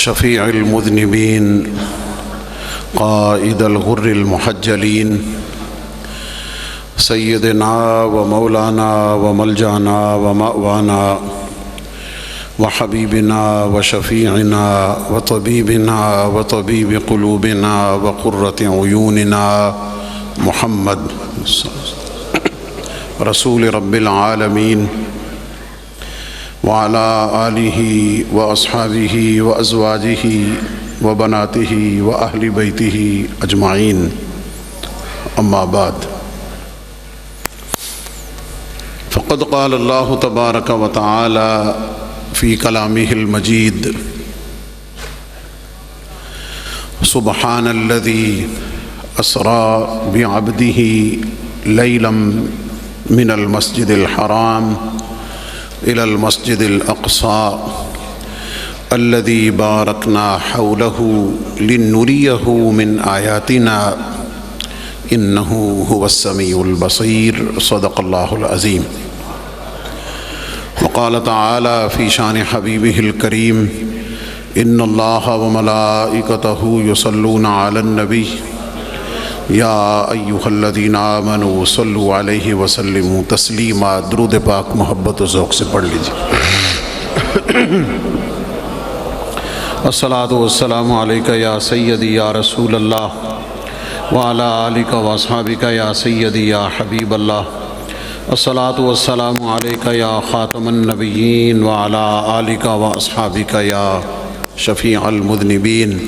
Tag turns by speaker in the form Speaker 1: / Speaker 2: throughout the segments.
Speaker 1: شفیع المذنبین قائد الغر المحجلین سیدنا و مولانا و ملجانا و مأوانا و حبیبنا و شفیعنا و طبیبنا و طبیب قلوبنا و قرۃ عیوننا محمد رسول رب العالمین وعلى آلہ واصحابہ وازواجہ وبناتہ واہل بیتہ اجمعین، اما بعد، فقد قال اللہ تبارک و تعالی فی کلامہ المجید: سبحان الذی اسری بعبدہ لیلا من المسجد الحرام إلى المسجد الأقصى الذي باركنا حوله لنريه من آياتنا إنه هو السميع البصير. صدق الله العظيم. وقال تعالى في شان حبيبه الكريم: إن الله وملائكته يصلون على النبي یا ایھا الذین آمنوا صلوا علیہ وسلموا تسلیما. درود پاک محبت و ذوق سے پڑھ لیجیے. الصلاۃ والسلام علیک یا سیدی یا رسول اللہ وعلی آلک واصحابک یا سیدی یا حبیب اللہ. الصلاۃ والسلام علیک یا خاتم النبیین وعلی آلک واصحابک یا شفیع المذنبین.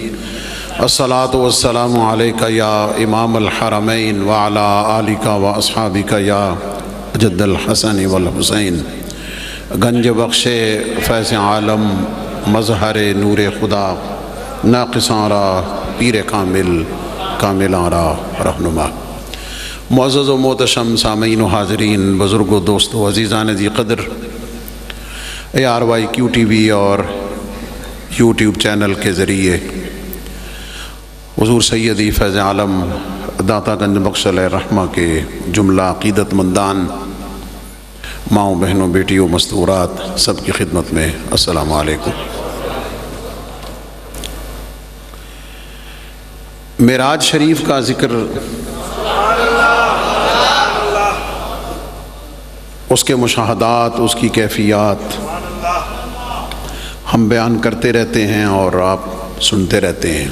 Speaker 1: الصلاۃ والسلام علیک یا امام الحرمین وعلی آلک واصحابک یا جد الحسن والحسین. گنج بخش فیض عالم مظہر نور خدا ناقصاں را پیر کامل کاملاں را رہنما. معزز و محتشم سامعین و حاضرین، بزرگ و دوست و عزیزان ذی قدر، ARYQ-TV اور یوٹیوب چینل کے ذریعے حضور سیدی فیض عالم داتا گنج بخش علیہ الرحمہ کے جملہ عقیدت مندان، ماؤں بہنوں بیٹیوں مستورات، سب کی خدمت میں السلام علیکم. معراج شریف کا ذکر اس کے مشاہدات، اس کی کیفیات ہم بیان کرتے رہتے ہیں اور آپ سنتے رہتے ہیں،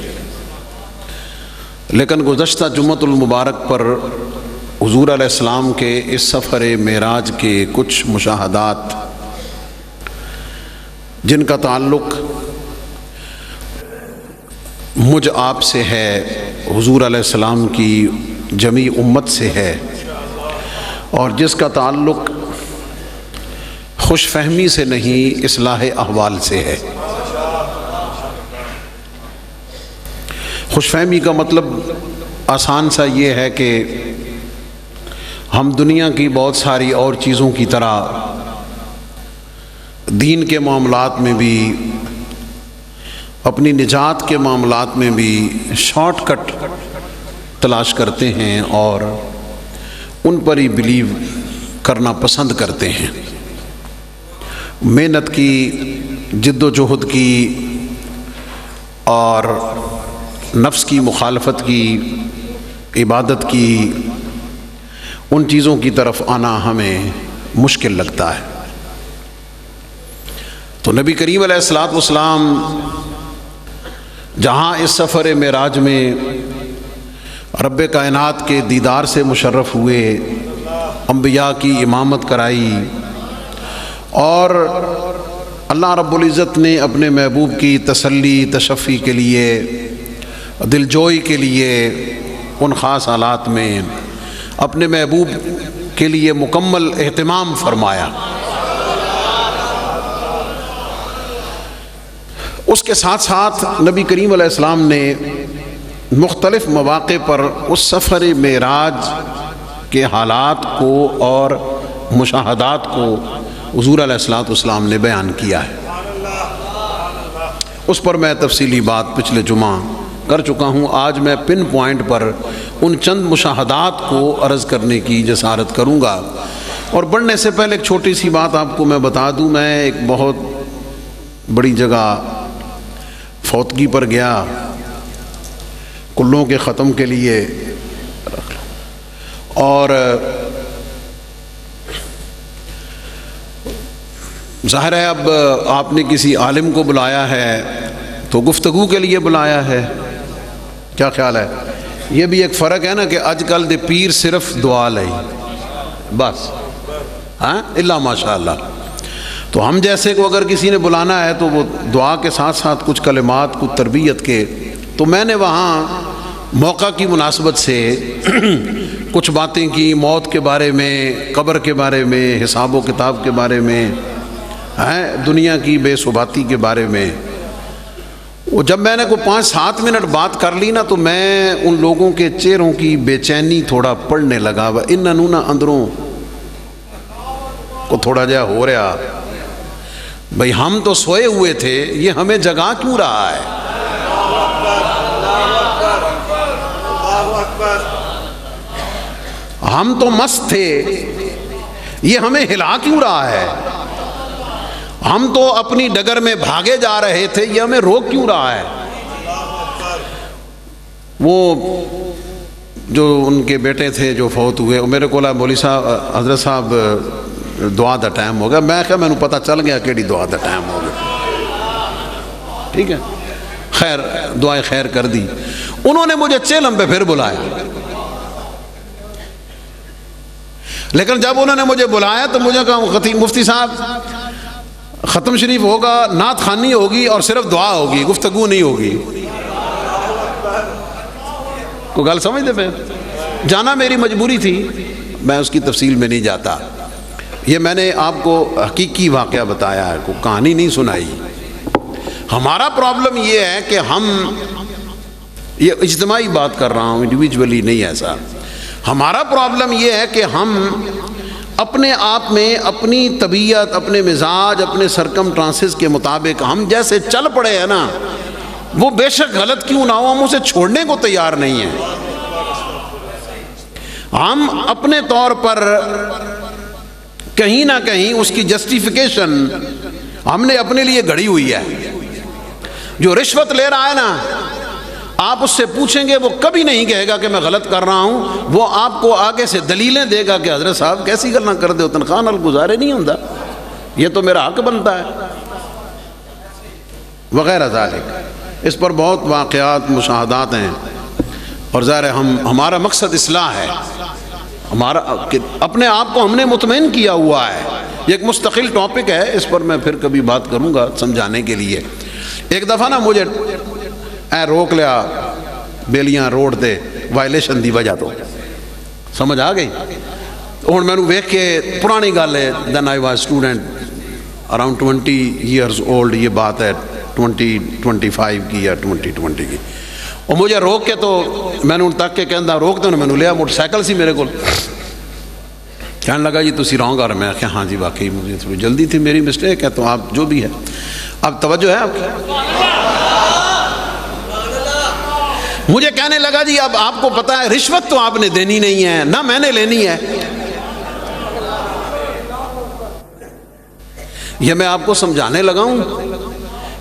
Speaker 1: لیکن گزشتہ جمعۃ المبارک پر حضور علیہ السلام کے اس سفر معراج کے کچھ مشاہدات جن کا تعلق مجھ آپ سے ہے، حضور علیہ السلام کی جمیع امت سے ہے، اور جس کا تعلق خوش فہمی سے نہیں، اصلاح احوال سے ہے. خوش فہمی کا مطلب آسان سا یہ ہے کہ ہم دنیا کی بہت ساری اور چیزوں کی طرح دین کے معاملات میں بھی، اپنی نجات کے معاملات میں بھی شارٹ کٹ تلاش کرتے ہیں اور ان پر ہی بلیو کرنا پسند کرتے ہیں. محنت کی، جد و جہد کی اور نفس کی مخالفت کی، عبادت کی، ان چیزوں کی طرف آنا ہمیں مشکل لگتا ہے. تو نبی کریم علیہ الصلوۃ والسلام جہاں اس سفر معراج میں رب کائنات کے دیدار سے مشرف ہوئے، انبیاء کی امامت کرائی، اور اللہ رب العزت نے اپنے محبوب کی تسلی تشفی کے لیے، دلجوئی کے لیے، ان خاص حالات میں اپنے محبوب کے لیے مکمل اہتمام فرمایا. اس کے ساتھ ساتھ نبی کریم علیہ السلام نے مختلف مواقع پر اس سفر معراج کے حالات کو اور مشاہدات کو حضور علیہ السلام نے بیان کیا ہے. اس پر میں تفصیلی بات پچھلے جمعہ کر چکا ہوں. آج میں پن پوائنٹ پر ان چند مشاہدات کو عرض کرنے کی جسارت کروں گا. اور بڑھنے سے پہلے ایک چھوٹی سی بات آپ کو میں بتا دوں. میں ایک بہت بڑی جگہ فوتگی پر گیا، کلوں کے ختم کے لیے، اور ظاہر ہے اب آپ نے کسی عالم کو بلایا ہے تو گفتگو کے لیے بلایا ہے، کیا خیال ہے؟ یہ بھی ایک فرق ہے نا کہ آج کل دے پیر صرف دعا لئی بس، ہاں اللہ ماشاء اللہ. تو ہم جیسے کو اگر کسی نے بلانا ہے تو وہ دعا کے ساتھ ساتھ کچھ کلمات، کچھ تربیت کے. تو میں نے وہاں موقع کی مناسبت سے کچھ باتیں کی، موت کے بارے میں، قبر کے بارے میں، حساب و کتاب کے بارے میں، دنیا کی بے ثباتی کے بارے میں. وہ جب میں نے کوئی 5-7 منٹ بات کر لی نا تو میں ان لوگوں کے چہروں کی بے چینی تھوڑا پڑھنے لگا. انہوں نا اندروں کو تھوڑا جا ہو رہا، بھئی ہم تو سوئے ہوئے تھے، یہ ہمیں جگا کیوں رہا ہے؟ ہم تو مست تھے، یہ ہمیں ہلا کیوں رہا ہے؟ ہم تو اپنی ڈگر میں بھاگے جا رہے تھے، یہ ہمیں روک کیوں رہا ہے؟ وہ جو ان کے بیٹے تھے جو فوت ہوئے، میرے کو مولوی صاحب، حضرت صاحب دعا دا ٹائم ہو گیا. میں کہا مینوں پتہ چل گیا کیڑی دعا دا ٹائم ہو گیا. ٹھیک ہے، خیر دعائیں خیر کر دی. انہوں نے مجھے چیلم پہ پھر بلایا، لیکن جب انہوں نے مجھے بلایا تو مجھے کہا مفتی صاحب ختم شریف ہوگا، نعت خوانی ہوگی اور صرف دعا ہوگی، گفتگو نہیں ہوگی. کو گل سمجھتے پہ؟ جانا میری مجبوری تھی، میں اس کی تفصیل میں نہیں جاتا. یہ میں نے آپ کو حقیقی واقعہ بتایا ہے، کوئی کہانی نہیں سنائی. ہمارا پرابلم یہ ہے کہ ہم، یہ اجتماعی بات کر رہا ہوں، انڈیویجولی نہیں ایسا. ہمارا پرابلم یہ ہے کہ ہم اپنے آپ میں اپنی طبیعت، اپنے مزاج، اپنے سرکمسٹانسز کے مطابق ہم جیسے چل پڑے ہیں نا، وہ بے شک غلط کیوں نہ ہو، ہم اسے چھوڑنے کو تیار نہیں ہیں. ہم اپنے طور پر کہیں نہ کہیں اس کی جسٹیفیکیشن ہم نے اپنے لیے گھڑی ہوئی ہے. جو رشوت لے رہا ہے نا، آپ اس سے پوچھیں گے وہ کبھی نہیں کہے گا کہ میں غلط کر رہا ہوں، وہ آپ کو آگے سے دلیلیں دے گا کہ حضرت صاحب کیسی گل نہ کر دے، تنخواہ نال گزارے نہیں ہوتا، یہ تو میرا حق بنتا ہے، وغیرہ ذالک. اس پر بہت واقعات، مشاہدات ہیں. اور ظاہر ہے ہمارا مقصد اصلاح ہے، ہمارا اپنے آپ کو ہم نے مطمئن کیا ہوا ہے. یہ ایک مستقل ٹاپک ہے، اس پر میں پھر کبھی بات کروں گا سمجھانے کے لیے. ایک دفعہ نا مجھے روک لیا بیلیاں روڈ تے وائلیشن دی وجہ تو، سمجھ آ گئی. ہوں میں ویکھ کے پرانی گل ہے، then I was student around 20 years old, یہ بات ہے 2025 کی یا 2020 کی. اور مجھے روک کے تو میں نے ان تک کے کہنا روک دو، میں نے لیا موٹر سائیکل سی میرے کو، کہنے لگا جی تسی رانگ آ رہے. میں کہا ہاں جی واقعی مجھے تھوڑی جلدی تھی، میری مسٹیک ہے. تو آپ جو بھی ہے، اب توجہ ہے آپ کی. مجھے کہنے لگا جی اب آپ کو پتا ہے رشوت تو آپ نے دینی نہیں ہے، نہ میں نے لینی ہے. یہ میں آپ کو سمجھانے لگا ہوں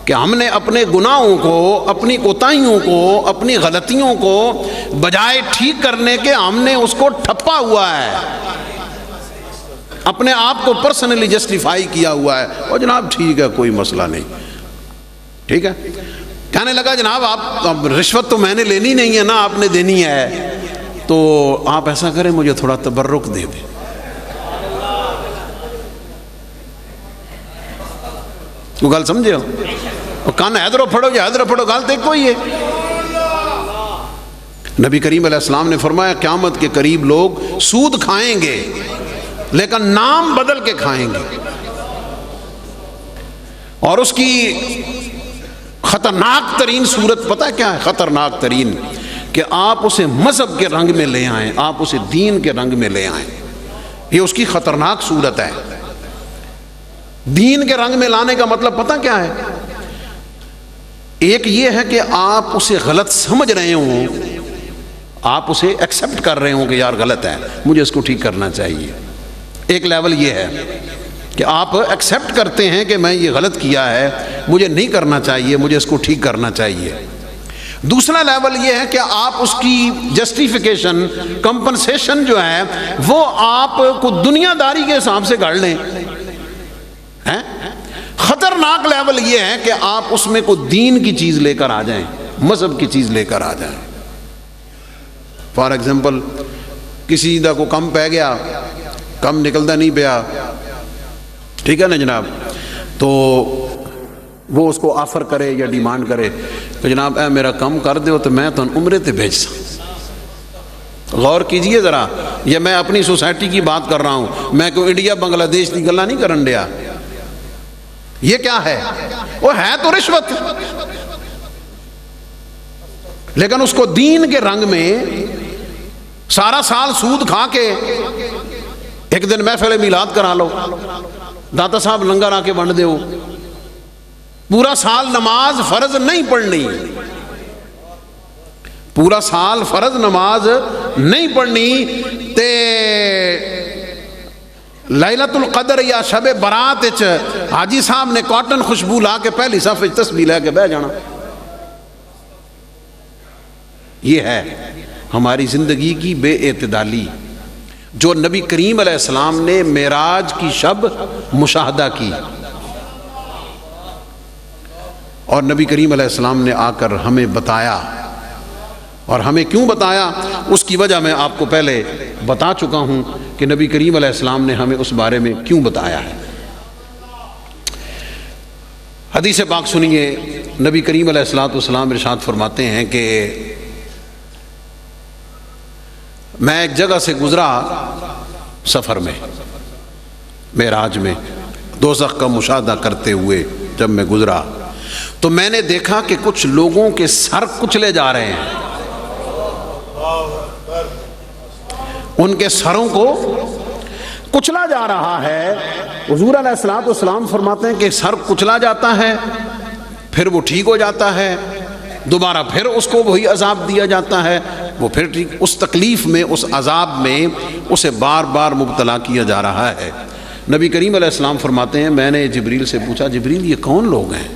Speaker 1: کہ ہم نے اپنے گناہوں کو، اپنی کوتاہیوں کو، اپنی غلطیوں کو بجائے ٹھیک کرنے کے ہم نے اس کو ٹھپا ہوا ہے، اپنے آپ کو پرسنلی جسٹیفائی کیا ہوا ہے. اور جناب ٹھیک ہے کوئی مسئلہ نہیں، ٹھیک ہے. کہنے لگا جناب آپ رشوت تو میں نے لینی نہیں ہے، نہ آپ نے دینی ہے، تو آپ ایسا کریں مجھے تھوڑا تبرک دے دیں. وہ گل سمجھے ہو؟ کان حیدرو پھڑو یا حیدرو پھڑو، گل تو کوئی ہے. نبی کریم علیہ السلام نے فرمایا قیامت کے قریب لوگ سود کھائیں گے لیکن نام بدل کے کھائیں گے، اور اس کی خطرناک ترین صورت پتہ کیا ہے؟ خطرناک ترین کہ آپ اسے مذہب کے رنگ میں لے آئیں، آپ اسے دین کے رنگ میں لے آئیں. یہ اس کی خطرناک صورت ہے. دین کے رنگ میں لانے کا مطلب پتہ کیا ہے؟ ایک یہ ہے کہ آپ اسے غلط سمجھ رہے ہوں، آپ اسے ایکسیپٹ کر رہے ہوں کہ یار غلط ہے، مجھے اس کو ٹھیک کرنا چاہیے. ایک لیول یہ ہے کہ آپ ایکسیپٹ کرتے ہیں کہ میں یہ غلط کیا ہے، مجھے نہیں کرنا چاہیے، مجھے اس کو ٹھیک کرنا چاہیے۔ دوسرا لیول یہ ہے کہ آپ اس کی جسٹیفیکیشن، کمپنسیشن جو ہے وہ آپ کو دنیا داری کے حساب سے گھڑ لیں۔ خطرناک لیول یہ ہے کہ آپ اس میں کوئی دین کی چیز لے کر آ جائیں، مذہب کی چیز لے کر آ جائیں۔ فار ایگزامپل کسی دا کو کم پہ گیا، کم نکلتا نہیں پیا، ٹھیک ہے نا جناب، تو وہ اس کو آفر کرے یا ڈیمانڈ کرے کہ جناب اے میرا کم کر دیو تو میں تو عمرے تے بھیج سکتا۔ غور کیجئے ذرا، یہ میں اپنی سوسائٹی کی بات کر رہا ہوں، میں کوئی انڈیا بنگلہ دیش کی گلا نہیں کرن دیا۔ یہ کیا ہے؟ وہ ہے تو رشوت، لیکن اس کو دین کے رنگ میں سارا سال سود کھا کے ایک دن محفل میلاد کرا لو، داتا صاحب لنگر آ کے بنڈ دیو، پورا سال نماز فرض نہیں پڑھنی، پورا سال فرض نماز نہیں پڑھنی، تے لیلۃ القدر یا شب برات حاجی صاحب نے کاٹن خوشبو لا کے پہلی صف تسبیح لے کے بہ جانا۔ یہ ہے ہماری زندگی کی بے اعتدالی جو نبی کریم علیہ السلام نے معراج کی شب مشاہدہ کی، اور نبی کریم علیہ السلام نے آ کر ہمیں بتایا، اور ہمیں کیوں بتایا اس کی وجہ میں آپ کو پہلے بتا چکا ہوں کہ نبی کریم علیہ السلام نے ہمیں اس بارے میں کیوں بتایا ہے۔ حدیث پاک سنیے، نبی کریم علیہ السلام ارشاد فرماتے ہیں کہ میں ایک جگہ سے گزرا سفر میں، معراج میں، دوزخ کا مشاہدہ کرتے ہوئے جب میں گزرا تو میں نے دیکھا کہ کچھ لوگوں کے سر کچلے جا رہے ہیں، ان کے سروں کو کچلا جا رہا ہے۔ حضور علیہ السلام فرماتے ہیں کہ سر کچلا جاتا ہے، پھر وہ ٹھیک ہو جاتا ہے، دوبارہ پھر اس کو وہی عذاب دیا جاتا ہے، وہ پھر ٹھیک، اس تکلیف میں، اس عذاب میں اسے بار بار مبتلا کیا جا رہا ہے۔ نبی کریم علیہ السلام فرماتے ہیں میں نے جبریل سے پوچھا، جبریل یہ کون لوگ ہیں؟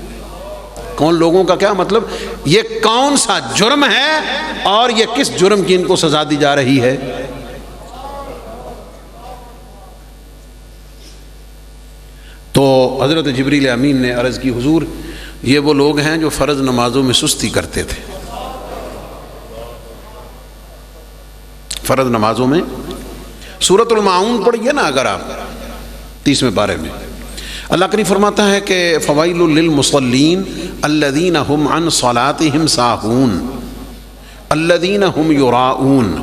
Speaker 1: کون لوگوں کا کیا مطلب؟ یہ کون سا جرم ہے اور یہ کس جرم کی ان کو سزا دی جا رہی ہے؟ تو حضرت جبریل امین نے عرض کی، حضور یہ وہ لوگ ہیں جو فرض نمازوں میں سستی کرتے تھے۔ فرض نمازوں میں سورۃ الماعون پڑھیے نا اگر آپ 30ویں پارے میں، اللہ کریم فرماتا ہے کہ فویل للمصلین الذین هم عن صلاتهم ساہون الذین هم یراؤون،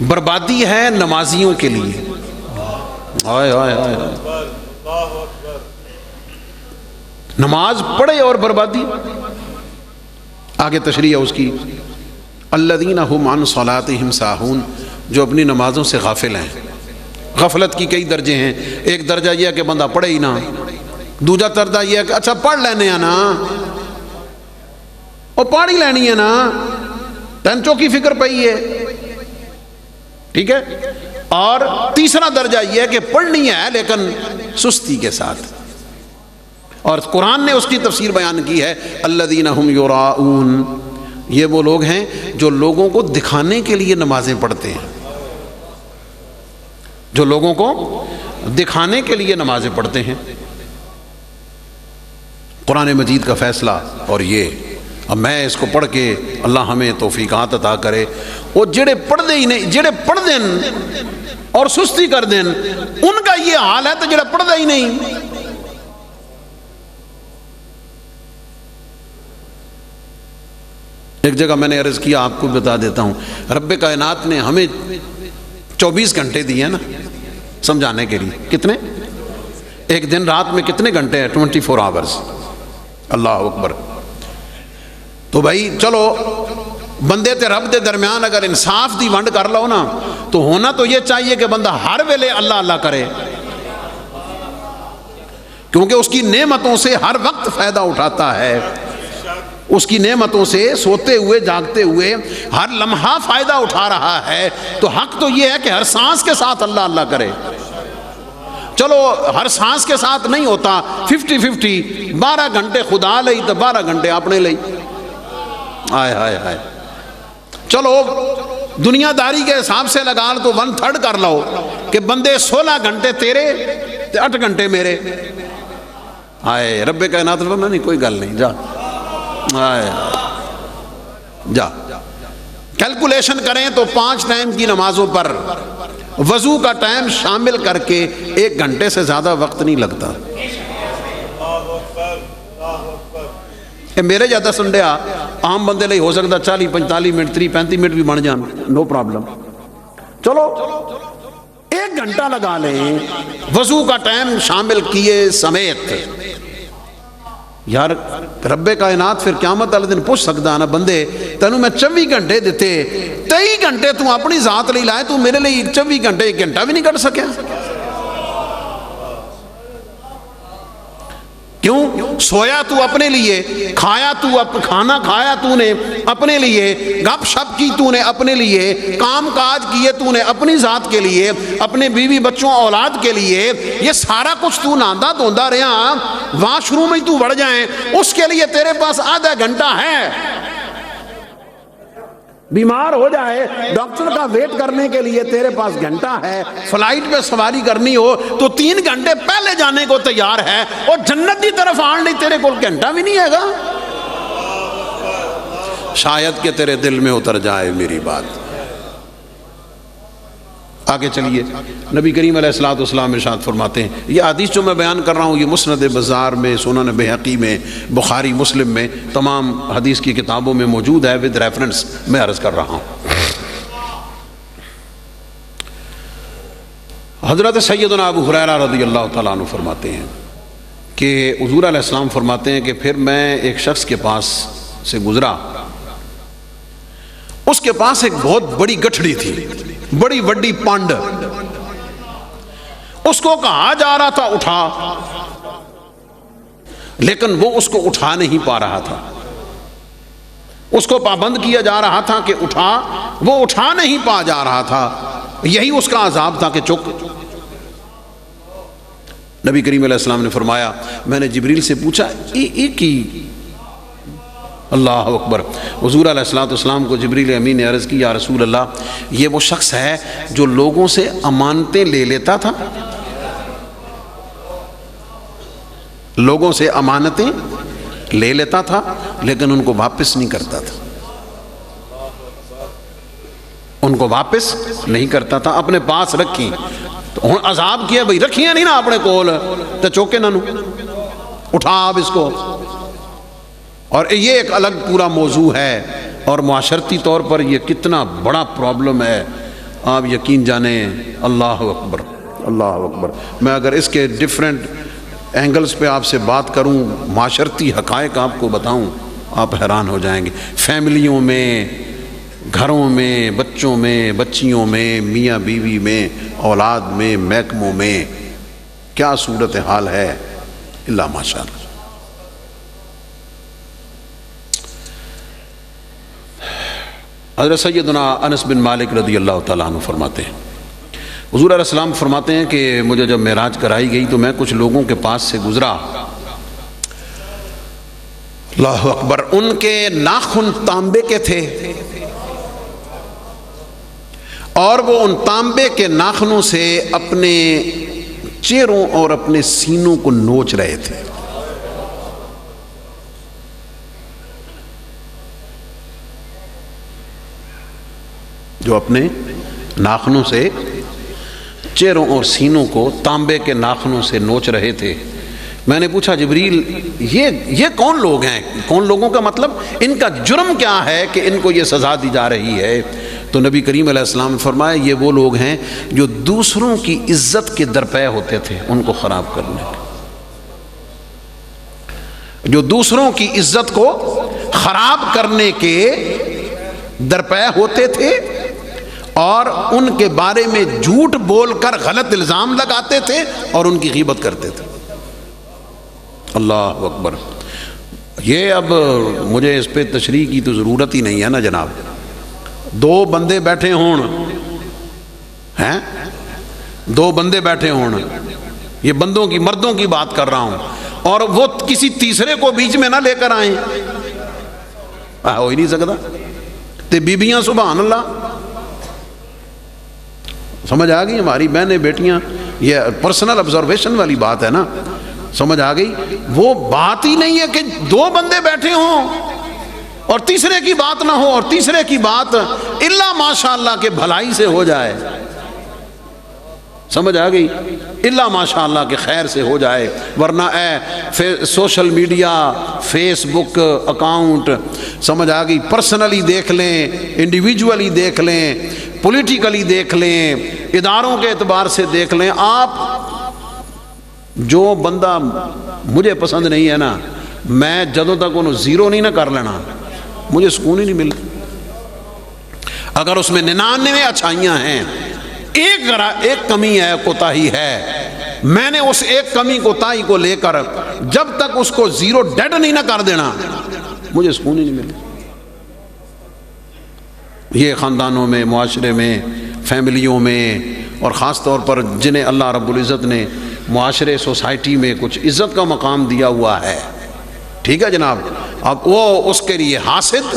Speaker 1: بربادی ہے نمازیوں کے لیے۔ آئے آئے آئے، نماز پڑھے اور بربادی، آگے تشریح ہے اس کی، الذین هم عن صلاتهم ساہون، جو اپنی نمازوں سے غافل ہیں۔ غفلت کی کئی درجے ہیں، ایک درجہ یہ ہے کہ بندہ پڑھے ہی نہ، دوجا درجہ یہ ہے کہ اچھا پڑھ لینے ہیں نا، وہ پڑھ ہی لینی ہے نا، ٹنچوں کی فکر پئی ہے، ٹھیک ہے، اور تیسرا درجہ یہ ہے کہ پڑھنی ہے لیکن سستی کے ساتھ، اور قرآن نے اس کی تفسیر بیان کی ہے، الذین هم یراؤون، یہ وہ لوگ ہیں جو لوگوں کو دکھانے کے لیے نمازیں پڑھتے ہیں، جو لوگوں کو دکھانے کے لیے نمازیں پڑھتے ہیں۔ قرآن مجید کا فیصلہ، اور یہ اب میں اس کو پڑھ کے اللہ ہمیں توفیقات عطا کرے، وہ جڑے پڑھ دے ہی نہیں، جڑے پڑھ دیں اور سستی کر دیں، ان کا یہ حال ہے تو جڑے پڑھ دے ہی نہیں۔ ایک جگہ میں نے عرض کیا، آپ کو بتا دیتا ہوں، رب کائنات نے ہمیں 24 گھنٹے دیے نا سمجھانے کے لیے، کتنے؟ ایک دن رات میں کتنے گھنٹے ہیں؟ 24 آورز، اللہ اکبر۔ تو بھائی چلو بندے تے رب دے درمیان اگر انصاف دی ونڈ کر لو نا، تو ہونا تو یہ چاہیے کہ بندہ ہر ویلے اللہ اللہ کرے، کیونکہ اس کی نعمتوں سے ہر وقت فائدہ اٹھاتا ہے، اس کی نعمتوں سے سوتے ہوئے جاگتے ہوئے ہر لمحہ فائدہ اٹھا رہا ہے، تو حق تو یہ ہے کہ ہر سانس کے ساتھ اللہ اللہ کرے۔ چلو ہر سانس کے ساتھ نہیں ہوتا، 50-50، 12 گھنٹے خدا لئی تو 12 گھنٹے اپنے لئی. آئے ہائے ہائے. چلو دنیا داری کے حساب سے لگا لو تو 1/3 کر لو کہ بندے 16 گھنٹے تیرے 8 گھنٹے میرے. آئے رب کائنات فرماتا نہیں کوئی گل نہیں، جا آئے جا. کیلکولیشن کریں تو 5 ٹائم کی نمازوں پر وضو کا ٹائم شامل کر کے 1 گھنٹے سے زیادہ وقت نہیں لگتا. کہ میرے جاتا سنڈیا عام بندے لئے ہو سکتا 40-45 منٹ 30-35 منٹ بھی بن جان، نو پرابلم. چلو 1 گھنٹہ لگا لیں وضو کا ٹائم شامل کیے سمیت. یار رب کائنات پھر قیامت والے دن پوچھ سکتا نا بندے تینوں میں 24 گھنٹے دیتے، 23 گھنٹے تو اپنی ذات لئی لائے، تو میرے لئے 24 گھنٹے 1 گھنٹہ بھی نہیں کر سکیا. کیوں؟ سویا تو اپنے لیے، کھایا تو کھانا کھایا تو نے اپنے لیے، گپ شپ کی تو نے اپنے لیے، کام کاج کیے تو نے اپنی ذات کے لیے، اپنے بیوی بچوں اولاد کے لیے. یہ سارا کچھ تو ناندہ دھوندا رہا، واش روم میں تو بڑھ جائیں اس کے لیے تیرے پاس آدھا گھنٹہ ہے. بیمار ہو جائے ڈاکٹر کا ویٹ کرنے کے لیے تیرے پاس گھنٹہ ہے. فلائٹ پہ سواری کرنی ہو تو 3 گھنٹے پہلے جانے کو تیار ہے، اور جنت کی طرف آن نہیں تیرے کو گھنٹہ بھی نہیں ہے گا. شاید کہ تیرے دل میں اتر جائے میری بات. آگے چلیے. نبی کریم علیہ السلام ارشاد فرماتے ہیں، یہ حدیث جو میں بیان کر رہا ہوں یہ مسند بزار میں، سنن بہقی میں، بخاری مسلم میں، تمام حدیث کی کتابوں میں موجود ہے ود ریفرنس میں عرض کر رہا ہوں. حضرت سیدنا ابو ہریرہ رضی اللہ تعالیٰ عنہ فرماتے ہیں کہ حضور علیہ السلام فرماتے ہیں کہ پھر میں ایک شخص کے پاس سے گزرا، اس کے پاس ایک بہت بڑی گٹھڑی تھی، بڑی بڑی پانڈ. اس کو کہا جا رہا تھا اٹھا، لیکن وہ اس کو اٹھا نہیں پا رہا تھا. اس کو پابند کیا جا رہا تھا کہ اٹھا، وہ اٹھا نہیں پا جا رہا تھا. یہی اس کا عذاب تھا کہ چک. نبی کریم علیہ السلام نے فرمایا، میں نے جبریل سے پوچھا ایک ہی. اللہ اکبر. حضور علیہ السلام کو جبریل امین نے عرض کی، یا رسول اللہ یہ وہ شخص ہے جو لوگوں سے امانتیں لے لیتا تھا، لوگوں سے امانتیں لے لیتا تھا لیکن ان کو واپس نہیں کرتا تھا، ان کو واپس نہیں کرتا تھا، اپنے پاس رکھی. تو ہن عذاب کیا بھئی رکھیاں نہیں نا اپنے کول تے چوکے نہ نو اٹھا اب اس کو. اور یہ ایک الگ پورا موضوع ہے، اور معاشرتی طور پر یہ کتنا بڑا پرابلم ہے آپ یقین جانیں. اللہ اکبر اللہ اکبر. میں اگر اس کے ڈیفرنٹ اینگلز پہ آپ سے بات کروں، معاشرتی حقائق آپ کو بتاؤں، آپ حیران ہو جائیں گے. فیملیوں میں، گھروں میں، بچوں میں، بچیوں میں، میاں بیوی میں، اولاد میں، محکموں میں کیا صورتحال ہے اللہ ماشاء اللہ. حضرت سیدنا انس بن مالک رضی اللہ تعالیٰ عنہ فرماتے ہیں، حضور علیہ السلام فرماتے ہیں کہ مجھے جب معراج کرائی گئی تو میں کچھ لوگوں کے پاس سے گزرا. اللہ اکبر. ان کے ناخن تانبے کے تھے اور وہ ان تانبے کے ناخنوں سے اپنے چہروں اور اپنے سینوں کو نوچ رہے تھے. جو اپنے ناخنوں سے چہروں اور سینوں کو تانبے کے ناخنوں سے نوچ رہے تھے. میں نے پوچھا جبریل یہ کون لوگ ہیں؟ کون لوگوں کا مطلب ان کا جرم کیا ہے کہ ان کو یہ سزا دی جا رہی ہے؟ تو نبی کریم علیہ السلام نے فرمایا یہ وہ لوگ ہیں جو دوسروں کی عزت کے درپے ہوتے تھے ان کو خراب کرنے کے، جو دوسروں کی عزت کو خراب کرنے کے درپے ہوتے تھے اور ان کے بارے میں جھوٹ بول کر غلط الزام لگاتے تھے اور ان کی غیبت کرتے تھے. اللہ اکبر. یہ اب مجھے اس پہ تشریح کی تو ضرورت ہی نہیں ہے نا جناب. 2 بندے بیٹھے ہون ہیں، 2 بندے بیٹھے ہون، یہ بندوں کی مردوں کی بات کر رہا ہوں، اور وہ کسی تیسرے کو بیچ میں نہ لے کر آئیں، ہو ہی نہیں سکتا۔ تے بیبیاں سبحان اللہ، سمجھ آ گئی؟ ہماری بہنیں بیٹیاں، یہ پرسنل آبزرویشن والی بات ہے نا، سمجھ آ گئی؟ وہ بات ہی نہیں ہے کہ دو بندے بیٹھے ہوں اور تیسرے کی بات نہ ہو، اور تیسرے کی بات الا ماشاء اللہ کہ بھلائی سے ہو جائے، سمجھ آ گئی؟ الا ماشاء اللہ کہ خیر سے ہو جائے، ورنہ سوشل میڈیا، فیس بک اکاؤنٹ، سمجھ آ گئی، پرسنلی دیکھ لیں، انڈیویجولی دیکھ لیں، پولیٹیکلی دیکھ لیں، اداروں کے اعتبار سے دیکھ لیں، آپ جو بندہ مجھے پسند نہیں ہے نا، میں جدوں تک انہوں زیرو نہیں نہ کر لینا، مجھے سکون ہی نہیں ملتا۔ اگر اس میں 99 اچھائیاں ہیں، ایک کمی ہے، کوتاہی ہے، میں نے اس ایک کمی کوتاہی کو لے کر جب تک اس کو زیرو ڈیڈ نہیں نہ کر دینا، مجھے سکون ہی نہیں ملتا۔ یہ خاندانوں میں، معاشرے میں، فیملیوں میں، اور خاص طور پر جنہیں اللہ رب العزت نے معاشرے، سوسائٹی میں کچھ عزت کا مقام دیا ہوا ہے، ٹھیک ہے جناب، اب وہ اس کے لیے حاسد،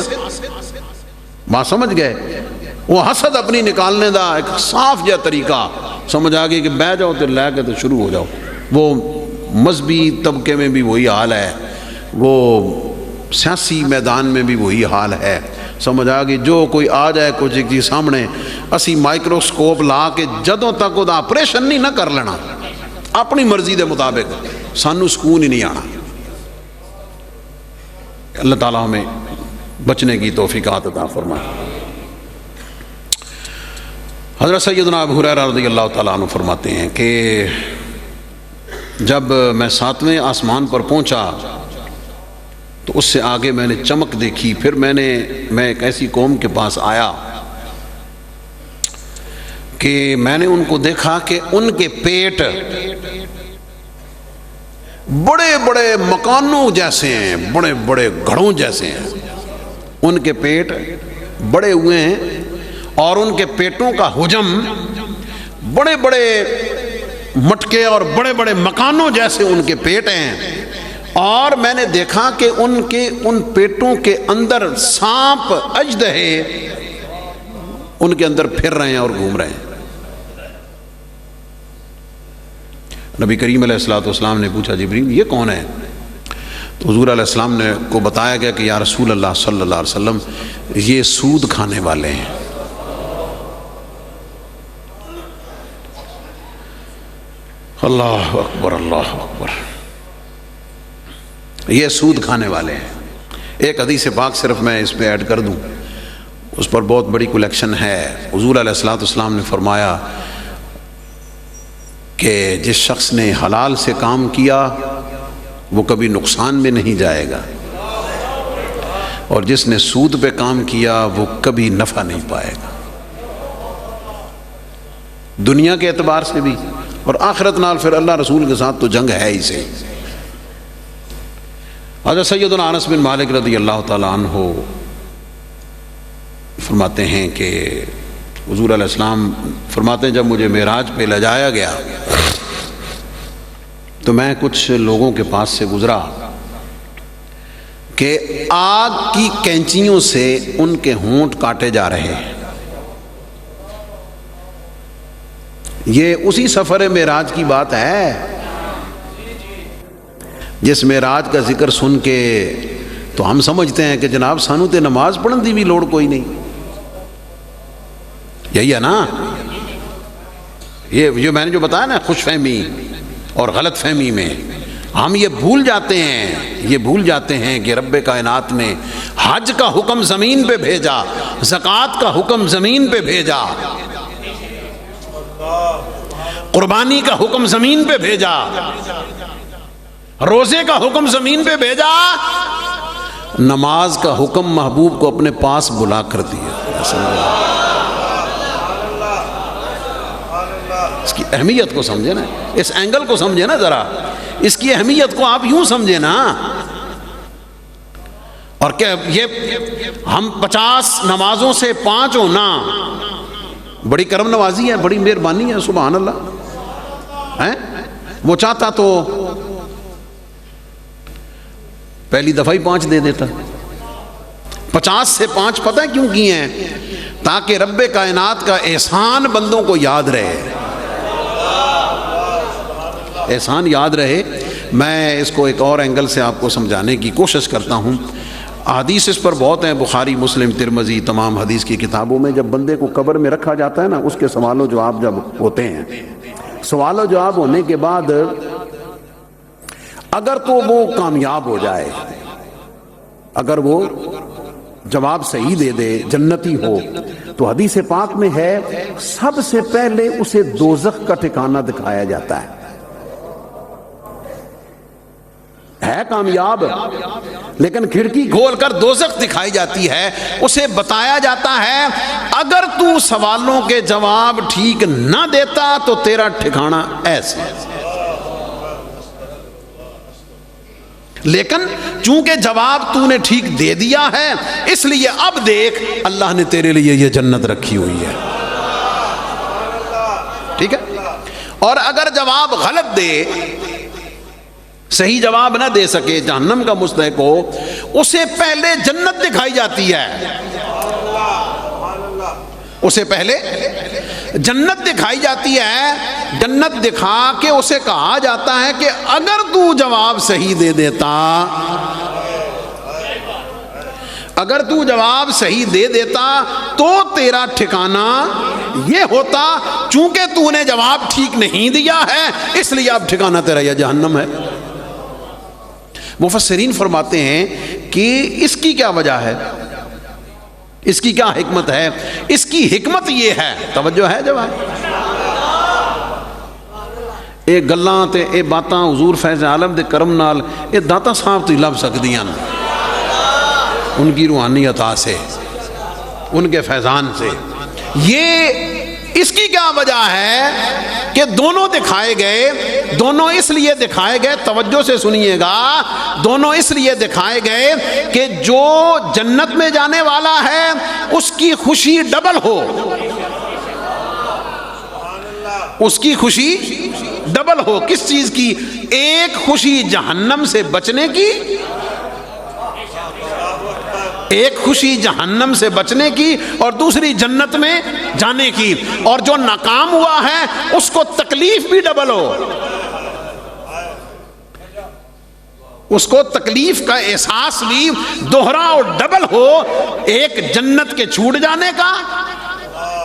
Speaker 1: بات سمجھ گئے؟ وہ حسد اپنی نکالنے دا ایک صاف جا طریقہ، سمجھ آ گئی کہ بہ جاؤ تو لے کے تو شروع ہو جاؤ۔ وہ مذہبی طبقے میں بھی وہی حال ہے، وہ سیاسی میدان میں بھی وہی حال ہے، سمجھ آ گئی؟ جو کوئی آ جائے کچھ ایک چیز سامنے، اسی مائکروسکوپ لا کے جدوں تک وہ آپریشن نہیں نہ کر لینا اپنی مرضی دے مطابق، سانو سکون ہی نہیں آنا۔ اللہ تعالیٰ ہمیں بچنے کی توفیقات عطا فرمائے۔ حضرت سیدنا ابو ہریرہ رضی اللہ تعالیٰ عنہ فرماتے ہیں کہ جب میں 7ویں آسمان پر پہنچا تو اس سے آگے میں نے چمک دیکھی، پھر میں ایک ایسی قوم کے پاس آیا کہ میں نے ان کو دیکھا کہ ان کے پیٹ بڑے بڑے مکانوں جیسے ہیں، بڑے بڑے گھروں جیسے ہیں، ان کے پیٹ بڑے ہوئے ہیں، اور ان کے پیٹوں کا حجم بڑے بڑے مٹکے اور بڑے بڑے مکانوں جیسے ان کے پیٹ ہیں، اور میں نے دیکھا کہ ان پیٹوں کے اندر سانپ اژدہے ان کے اندر پھر رہے ہیں اور گھوم رہے ہیں۔ نبی کریم علیہ الصلوۃ والسلام نے پوچھا جبریل یہ کون ہے؟ تو حضور علیہ السلام نے کو بتایا گیا کہ یا رسول اللہ صلی اللہ علیہ وسلم یہ سود کھانے والے ہیں۔ اللہ اکبر، اللہ اکبر، یہ سود کھانے والے ہیں۔ ایک حدیث پاک صرف میں اس پہ ایڈ کر دوں، اس پر بہت بڑی کلیکشن ہے۔ حضور علیہ الصلوۃ والسلام نے فرمایا کہ جس شخص نے حلال سے کام کیا وہ کبھی نقصان میں نہیں جائے گا، اور جس نے سود پہ کام کیا وہ کبھی نفع نہیں پائے گا، دنیا کے اعتبار سے بھی اور آخرت نال پھر اللہ رسول کے ساتھ تو جنگ ہے ہی سے۔ حضرت سیدنا انس بن مالک رضی اللہ تعالی عنہ فرماتے ہیں کہ حضور علیہ السلام فرماتے ہیں جب مجھے معراج پہ لے جایا گیا تو میں کچھ لوگوں کے پاس سے گزرا کہ آگ کی کینچیوں سے ان کے ہونٹ کاٹے جا رہے ہیں۔ یہ اسی سفر معراج کی بات ہے جس معراج کا ذکر سن کے تو ہم سمجھتے ہیں کہ جناب سانو تے نماز پڑھن دی بھی لوڑ کوئی نہیں، یہی ہے نا؟ یہ میں نے جو بتایا نا، خوش فہمی اور غلط فہمی میں ہم یہ بھول جاتے ہیں کہ رب کائنات نے حج کا حکم زمین پہ بھیجا، زکوٰۃ کا حکم زمین پہ بھیجا، قربانی کا حکم زمین پہ بھیجا، روزے کا حکم زمین پہ بھیجا، نماز کا حکم محبوب کو اپنے پاس بلا کر دیا۔ اس کی اہمیت کو سمجھے نا، اس اینگل کو سمجھے نا، ذرا اس کی اہمیت کو آپ یوں سمجھے نا، اور کہ یہ ہم 50 نمازوں سے 5 ہونا بڑی کرم نوازی ہے، بڑی مہربانی ہے، سبحان اللہ ہے۔ وہ چاہتا تو پہلی دفعہ ہی 5 دے دیتا. 50 سے 5 پتہ ہے کیوں کیے ہیں؟ تاکہ رب کائنات کا احسان بندوں کو یاد رہے. احسان یاد رہے. میں اس کو ایک اور اینگل سے آپ کو سمجھانے کی کوشش کرتا ہوں. حدیث اس پر بہت ہیں، بخاری، مسلم، ترمذی، تمام حدیث کی کتابوں میں. جب بندے کو قبر میں رکھا جاتا ہے نا، اس کے سوال و جواب جب ہوتے ہیں، سوال و جواب ہونے کے بعد اگر تو وہ کامیاب ہو جائے، اگر وہ جواب صحیح دے دے، جنتی ہو، تو حدیث پاک میں ہے سب سے پہلے اسے دوزخ کا ٹھکانہ دکھایا جاتا ہے کامیاب، لیکن کھڑکی کھول کر دوزخ دکھائی جاتی ہے. اسے بتایا جاتا ہے اگر تو سوالوں کے جواب ٹھیک نہ دیتا تو تیرا ٹھکانہ ایسے. لیکن چونکہ جواب تو نے ٹھیک دے دیا ہے، اس لیے اب دیکھ اللہ نے تیرے لیے یہ جنت رکھی ہوئی ہے. ٹھیک ہے. اور اگر جواب غلط دے، صحیح جواب نہ دے سکے، جہنم کا مستحق ہو، اسے پہلے جنت دکھائی جاتی ہے. اسے پہلے جنت دکھائی جاتی ہے. جنت دکھا کے اسے کہا جاتا ہے کہ اگر تو جواب صحیح دے دیتا، اگر تو جواب صحیح دے دیتا تو تیرا ٹھکانہ یہ ہوتا. چونکہ تو نے جواب ٹھیک نہیں دیا ہے، اس لیے اب ٹھکانہ تیرا یہ جہنم ہے. مفسرین فرماتے ہیں کہ اس کی کیا وجہ ہے، اس کی کیا حکمت ہے؟ اس کی حکمت یہ ہے، توجہ ہے جواب، اے گلاں تے اے باتاں حضور فیض عالم دے کرم نال اے داتا صاحب تو لب سکدیاں ان کی روحانی عطا سے، ان کے فیضان سے. یہ اس کی کیا وجہ ہے کہ دونوں دکھائے گئے، دونوں اس لیے دکھائے گئے، توجہ سے سنیے گا، دونوں اس لیے دکھائے گئے کہ جو جنت میں جانے والا ہے اس کی خوشی ڈبل ہو. اس کی خوشی ڈبل ہو. کس چیز کی؟ ایک خوشی جہنم سے بچنے کی، ایک خوشی جہنم سے بچنے کی، اور دوسری جنت میں جانے کی. اور جو ناکام ہوا ہے اس کو تکلیف بھی ڈبل ہو، اس کو تکلیف کا احساس بھی دوہرا اور ڈبل ہو. ایک جنت کے چھوٹ جانے کا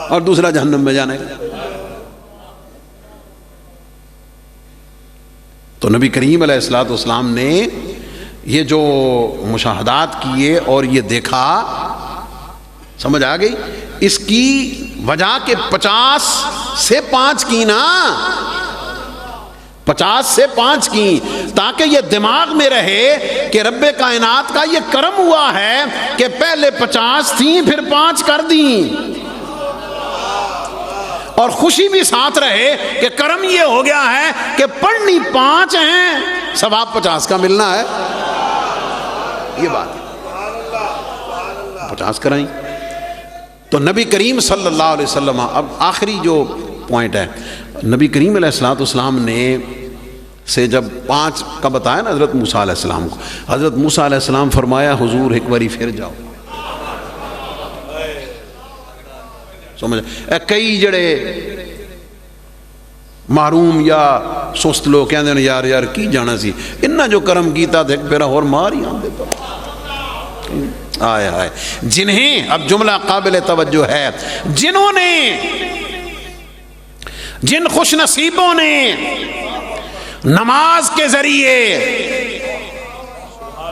Speaker 1: اور دوسرا جہنم میں جانے کا. تو نبی کریم علیہ الصلوۃ والسلام نے یہ جو مشاہدات کیے اور یہ دیکھا، سمجھ آ گئی اس کی وجہ کہ 50 سے 5 کی نا، 50 سے 5 کی، تاکہ یہ دماغ میں رہے کہ رب کائنات کا یہ کرم ہوا ہے کہ پہلے 50 تھیں پھر 5 کر دیں، اور خوشی بھی ساتھ رہے کہ کرم یہ ہو گیا ہے کہ پڑھنی 5 ہیں، ثواب 50 کا ملنا ہے. یہ بات ہے 50 کرائیں. تو نبی کریم صلی اللہ علیہ وسلم، اب آخری جو پوائنٹ ہے، نبی کریم علیہ الصلوۃ والسلام نے سے جب 5 کا بتایا نا حضرت موسیٰ علیہ السلام کو، حضرت موسیٰ علیہ السلام فرمایا حضور ایک باری پھر جاؤ. سمجھ کئی جڑے محروم یا سست لوگ کہندے نے یار یار کی جانا سی، انہاں جو کرم کیتا تے پھر اور مار ہی آندے تو آئے آئے. جنہیں، اب جملہ قابل توجہ ہے، جنہوں نے، جن خوش نصیبوں نے نماز کے ذریعے،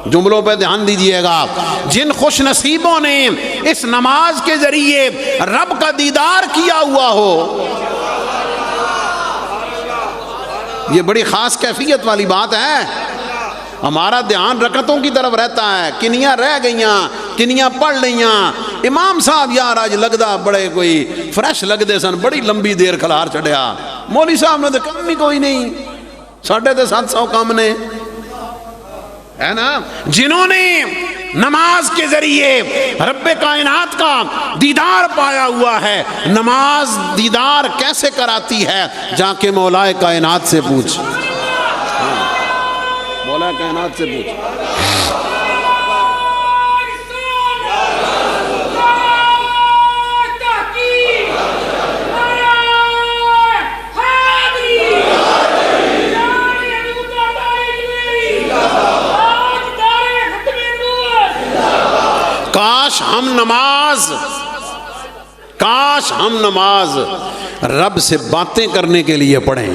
Speaker 1: جملوں پہ دھیان دیجئے گا، جن خوش نصیبوں نے اس نماز کے ذریعے رب کا دیدار کیا ہوا ہو. یہ بڑی خاص کیفیت والی بات ہے. ہمارا دھیان رکعتوں کی طرف رہتا ہے، کنیاں رہ گئیاں، کنیاں پڑھ لیاں. امام صاحب یار آج لگدا بڑے کوئی فریش لگدے سن، بڑی لمبی دیر کھلار چڑھیا. مولوی صاحب نے تو کم ہی کوئی نہیں، 750 کام نے، ہے نا. جنہوں نے نماز کے ذریعے رب کائنات کا دیدار پایا ہوا ہے. نماز دیدار کیسے کراتی ہے؟ جا کے مولا کائنات سے پوچھ. بادشاہ کائنات سے پوچھ۔ کاش ہم نماز رب سے باتیں کرنے کے لیے پڑھیں،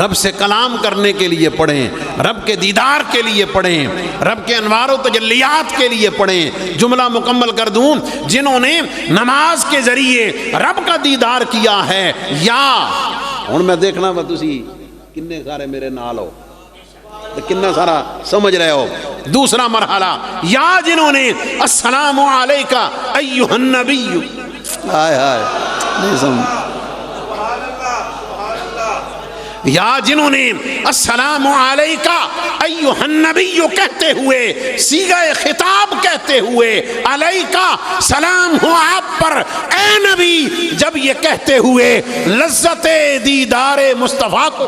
Speaker 1: رب سے کلام کرنے کے لیے پڑھیں، رب کے دیدار کے لیے پڑھیں، رب کے انوار و تجلیات کے لیے پڑھیں۔ جملہ مکمل کر دوں، جنہوں نے نماز کے ذریعے رب کا دیدار کیا ہے، یا ہن میں دیکھنا وا تسی کنے سارے میرے نال ہو، کتنا سارا سمجھ رہے ہو۔ دوسرا مرحلہ، یا جنہوں نے السلام علیکہ ایھا النبی، ہائے ہائے نہیں سمجھ، یا جنہوں نے السلام علیکہ ایھا النبی کہتے ہوئے، صیغہ خطاب کہتے ہوئے، علیکہ سلام ہو آپ پر اے نبی، جب یہ کہتے ہوئے لذت دیدار مصطفیٰ کو،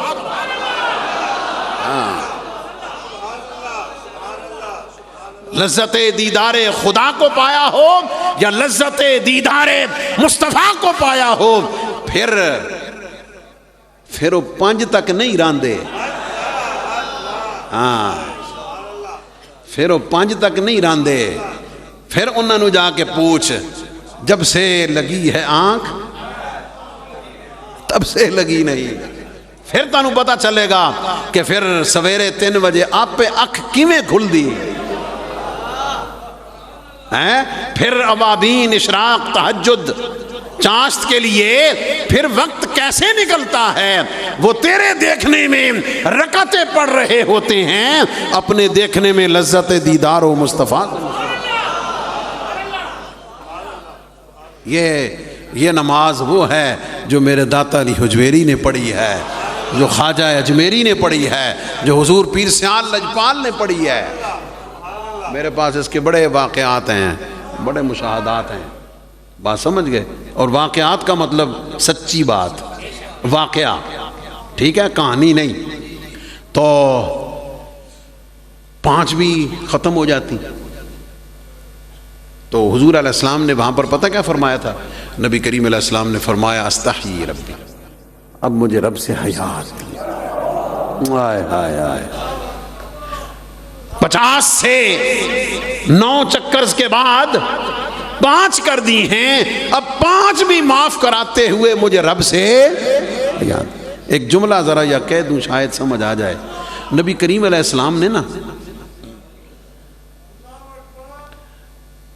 Speaker 1: لذت دیدار خدا کو پایا ہو یا لذت دیدار مصطفیٰ کو پایا ہو، پھر وہ 5 تک نہیں راندے، ہاں پھر وہ 5 تک نہیں راندے، پھر انہوں نے جا کے پوچھ، جب سے لگی ہے آنکھ تب سے لگی نہیں۔ پھر تانوں پتا چلے گا کہ پھر سویرے 3 بجے آپ پہ اکھ کیویں کھل دی، پھر اوابین، اشراق، تہجد، چاشت کے لیے پھر وقت کیسے نکلتا ہے؟ وہ تیرے دیکھنے میں رکعتیں پڑھ رہے ہوتے ہیں، اپنے دیکھنے میں لذت دیدار و مصطفیٰ۔ یہ نماز وہ ہے جو میرے داتا علی حجویری نے پڑھی ہے، جو خواجہ اجمیری نے پڑھی ہے، جو حضور پیر سیال لجپال نے پڑھی ہے۔ میرے پاس اس کے بڑے واقعات ہیں، بڑے مشاہدات ہیں، بات سمجھ گئے؟ اور واقعات کا مطلب سچی بات، واقعہ، ٹھیک ہے، کہانی نہیں۔ تو 5 بھی ختم ہو جاتی، تو حضور علیہ السلام نے وہاں پر پتہ کیا فرمایا تھا؟ نبی کریم علیہ السلام نے فرمایا استحیی ربی، اب مجھے رب سے حیا آتی ہے۔ ہائے ہائے ہائے، 50 سے 9 چکرز کے بعد 5 کر دی ہیں، اب 5 بھی معاف کراتے ہوئے مجھے رب سے یاد۔ ایک جملہ ذرا یا کہہ دوں شاید سمجھ آ جائے۔ نبی کریم علیہ السلام نے نا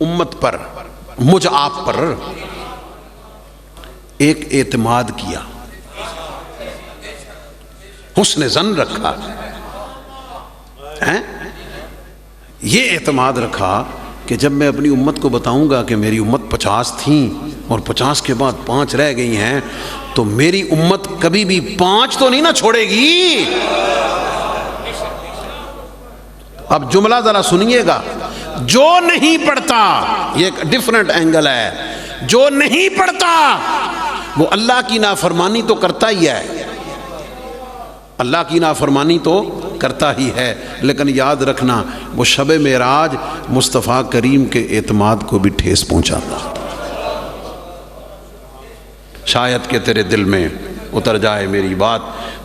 Speaker 1: امت پر، مجھ آپ پر ایک اعتماد کیا، حسن ظن رکھا، یہ اعتماد رکھا کہ جب میں اپنی امت کو بتاؤں گا کہ میری امت 50 تھیں اور 50 کے بعد 5 رہ گئی ہیں، تو میری امت کبھی بھی 5 تو نہیں نہ چھوڑے گی۔ اب جملہ ذرا سنیے گا، جو نہیں پڑھتا، یہ ایک ڈیفرنٹ اینگل ہے، جو نہیں پڑھتا وہ اللہ کی نافرمانی تو کرتا ہی ہے، اللہ کی نافرمانی تو کرتا ہی ہے، لیکن یاد رکھنا وہ شب معراج مصطفیٰ کریم کے اعتماد کو بھی ٹھیس پہنچاتا۔ شاید کہ تیرے دل میں اتر جائے میری بات۔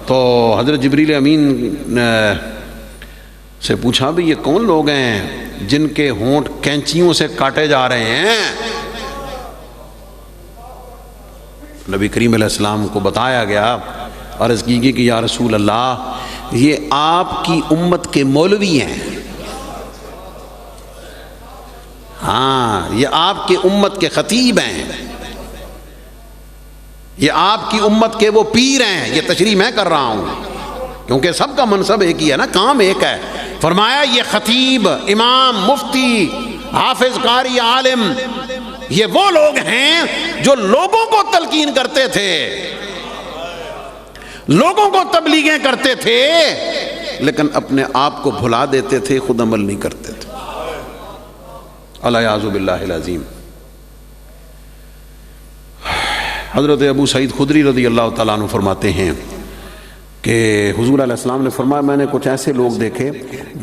Speaker 1: تو حضرت جبریل امین سے پوچھا بھی یہ کون لوگ ہیں جن کے ہونٹ کینچیوں سے کاٹے جا رہے ہیں؟ نبی کریم علیہ السلام کو بتایا گیا، عرض کی گئی کہ یا رسول اللہ یہ آپ کی امت کے مولوی ہیں، ہاں یہ آپ کی امت کے خطیب ہیں، یہ آپ کی امت کے وہ پیر ہیں۔ یہ تشریح میں کر رہا ہوں کیونکہ سب کا منصب ایک ہی ہے نا، کام ایک ہے۔ فرمایا یہ خطیب، امام، مفتی، حافظ، قاری، عالم، یہ وہ لوگ ہیں جو لوگوں کو تلقین کرتے تھے، لوگوں کو تبلیغیں کرتے تھے، لیکن اپنے آپ کو بھلا دیتے تھے، خود عمل نہیں کرتے تھے۔ الیاذ باللہ العظیم۔ حضرت ابو سعید خدری رضی اللہ تعالیٰ عنہ فرماتے ہیں کہ حضور علیہ السلام نے فرمایا میں نے کچھ ایسے لوگ دیکھے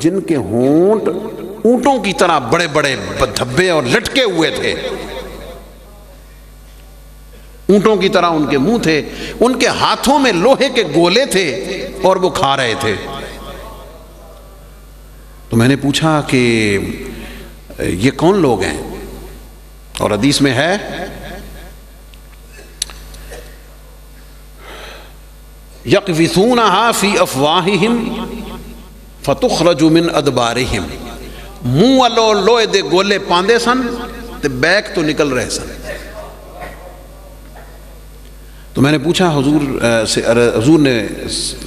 Speaker 1: جن کے ہونٹ اونٹوں کی طرح بڑے بڑے دھبے اور لٹکے ہوئے تھے، اونٹوں کی طرح ان کے منہ تھے، ان کے ہاتھوں میں لوہے کے گولے تھے اور وہ کھا رہے تھے۔ تو میں نے پوچھا کہ یہ کون لوگ ہیں؟ اور حدیث میں ہے یقذفونھا فی افواہہم فتخرج من ادبارہم، منہ والو لوہے دے گولے پاندے سن تے بیک تو نکل رہے سن۔ تو میں نے پوچھا حضور نے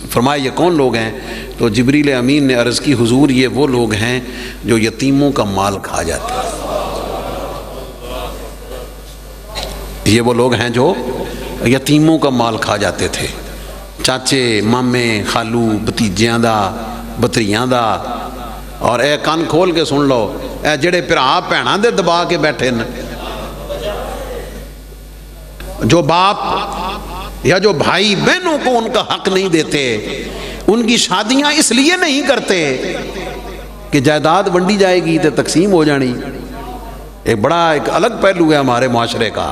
Speaker 1: فرمایا یہ کون لوگ ہیں؟ تو جبریل امین نے عرض کی حضور یہ وہ لوگ ہیں جو یتیموں کا مال کھا جاتے ہیں، یہ وہ لوگ ہیں جو یتیموں کا مال کھا جاتے تھے، چاچے مامے خالو بتیجیاں دا بتریاں دا۔ اور اے کان کھول کے سن لو، اے جڑے بھرا بھیناں دے دبا کے بیٹھے نا، جو باپ یا جو بھائی بہنوں کو ان کا حق نہیں دیتے، ان کی شادیاں اس لیے نہیں کرتے کہ جائیداد ونڈی جائے گی تو تقسیم ہو جانی، ایک الگ پہلو ہے ہمارے معاشرے کا